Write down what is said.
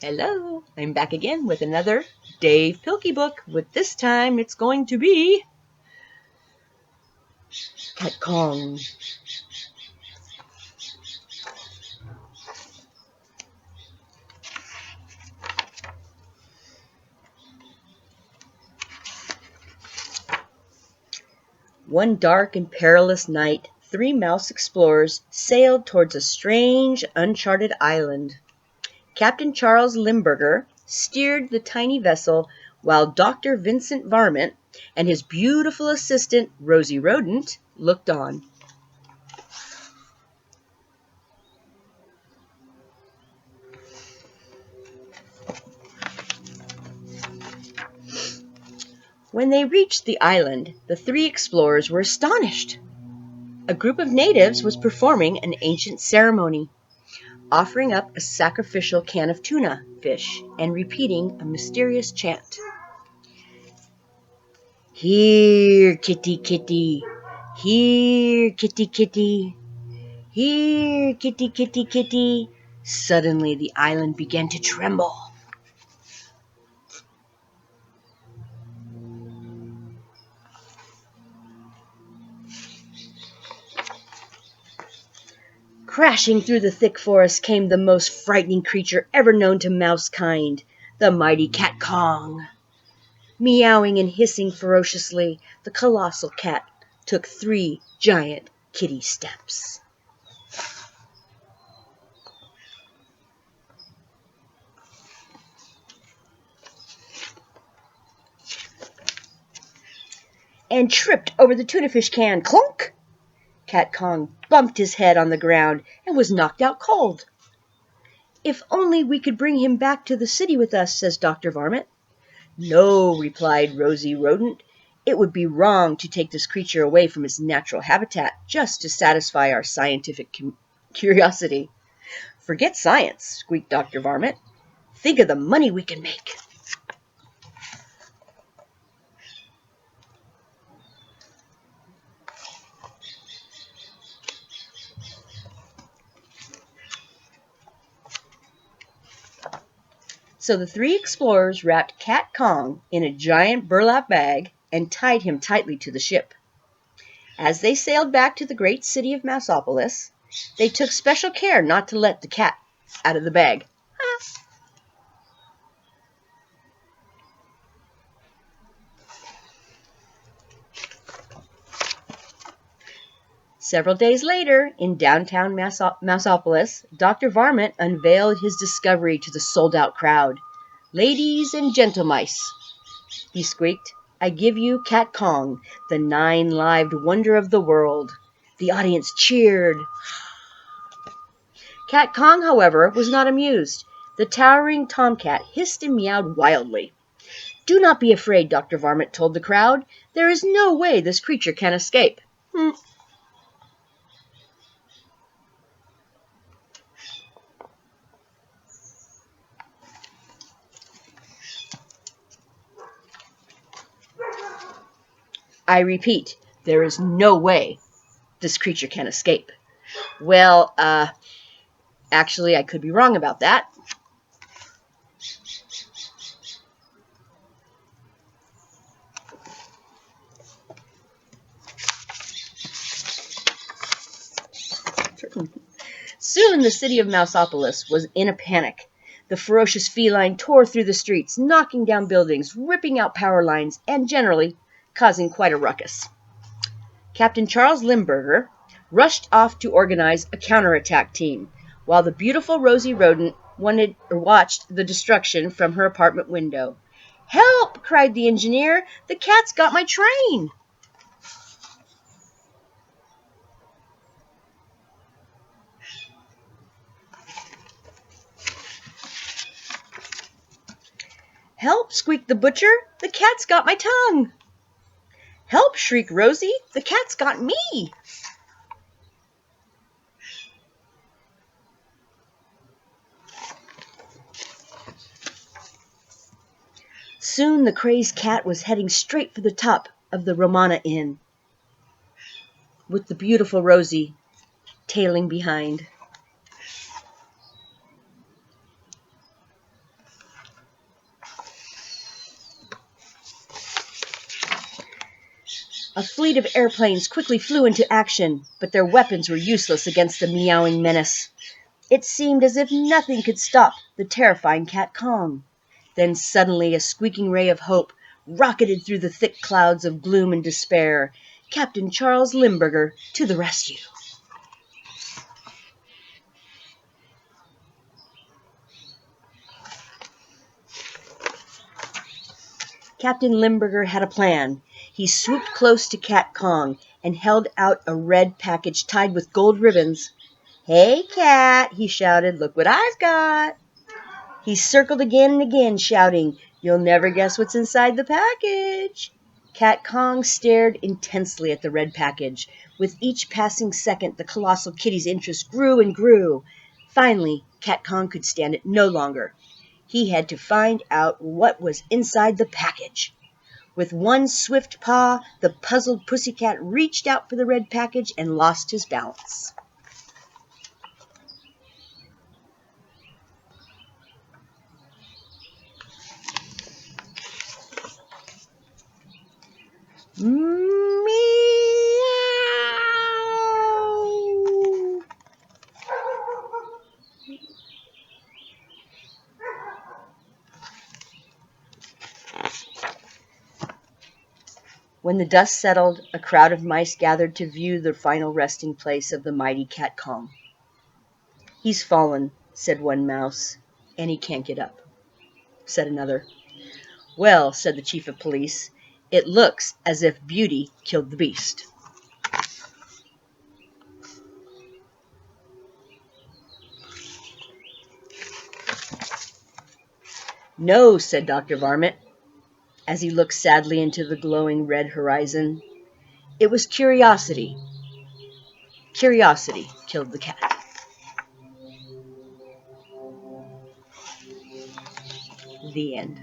Hello, I'm back again with another Dav Pilkey book. With this time, it's going to be Cat Kong. One dark and perilous night, 3 mouse explorers sailed towards a strange, uncharted island. Captain Charles Limburger steered the tiny vessel while Dr. Vincent Varmint and his beautiful assistant, Rosie Rodent, looked on. When they reached the island, the 3 explorers were astonished. A group of natives was performing an ancient ceremony, offering up a sacrificial can of tuna fish and repeating a mysterious chant. Here, kitty, kitty. Here, kitty, kitty. Here, kitty, kitty, kitty. Suddenly, the island began to tremble. Crashing through the thick forest came the most frightening creature ever known to mousekind, the mighty Cat Kong. Meowing and hissing ferociously, the colossal cat took 3 giant kitty steps. And tripped over the tuna fish can. Clunk! Cat Kong bumped his head on the ground and was knocked out cold. If only we could bring him back to the city with us, says Dr. Varmint. No, replied Rosie Rodent. It would be wrong to take this creature away from its natural habitat just to satisfy our scientific curiosity. Forget science, squeaked Dr. Varmint. Think of the money we can make. So the 3 explorers wrapped Cat Kong in a giant burlap bag and tied him tightly to the ship. As they sailed back to the great city of Mousopolis, they took special care not to let the cat out of the bag. Several days later, in downtown Mousopolis, Dr. Varmint unveiled his discovery to the sold-out crowd. Ladies and gentlemice, he squeaked, I give you Cat Kong, the 9-lived wonder of the world. The audience cheered. Cat Kong, however, was not amused. The towering tomcat hissed and meowed wildly. Do not be afraid, Dr. Varmint told the crowd. There is no way this creature can escape. I repeat, there is no way this creature can escape. Well, actually, I could be wrong about that. Soon the city of Mousopolis was in a panic. The ferocious feline tore through the streets, knocking down buildings, ripping out power lines, and generally causing quite a ruckus. Captain Charles Limburger rushed off to organize a counterattack team, while the beautiful Rosie Rodent watched the destruction from her apartment window. Help! Cried the engineer. The cat's got my train! Help! Squeaked the butcher. The cat's got my tongue! Help! Shrieked Rosie. The cat's got me! Soon the crazed cat was heading straight for the top of the Romana Inn, with the beautiful Rosie tailing behind. A fleet of airplanes quickly flew into action, but their weapons were useless against the meowing menace. It seemed as if nothing could stop the terrifying Cat Kong. Then suddenly a squeaking ray of hope rocketed through the thick clouds of gloom and despair. Captain Charles Limburger to the rescue. Captain Limburger had a plan. He swooped close to Cat Kong and held out a red package tied with gold ribbons. "Hey, Cat," he shouted, "look what I've got." He circled again and again, shouting, "You'll never guess what's inside the package." Cat Kong stared intensely at the red package. With each passing second, the colossal kitty's interest grew and grew. Finally, Cat Kong could stand it no longer. He had to find out what was inside the package. With one swift paw, the puzzled pussycat reached out for the red package and lost his balance. Meow! When the dust settled, a crowd of mice gathered to view the final resting place of the mighty Cat Kong. "He's fallen," said one mouse. "And he can't get up," said another. "Well," said the chief of police, "it looks as if Beauty killed the beast." "No," said Dr. Varmint, as he looked sadly into the glowing red horizon. "It was curiosity. Curiosity killed the cat." The end.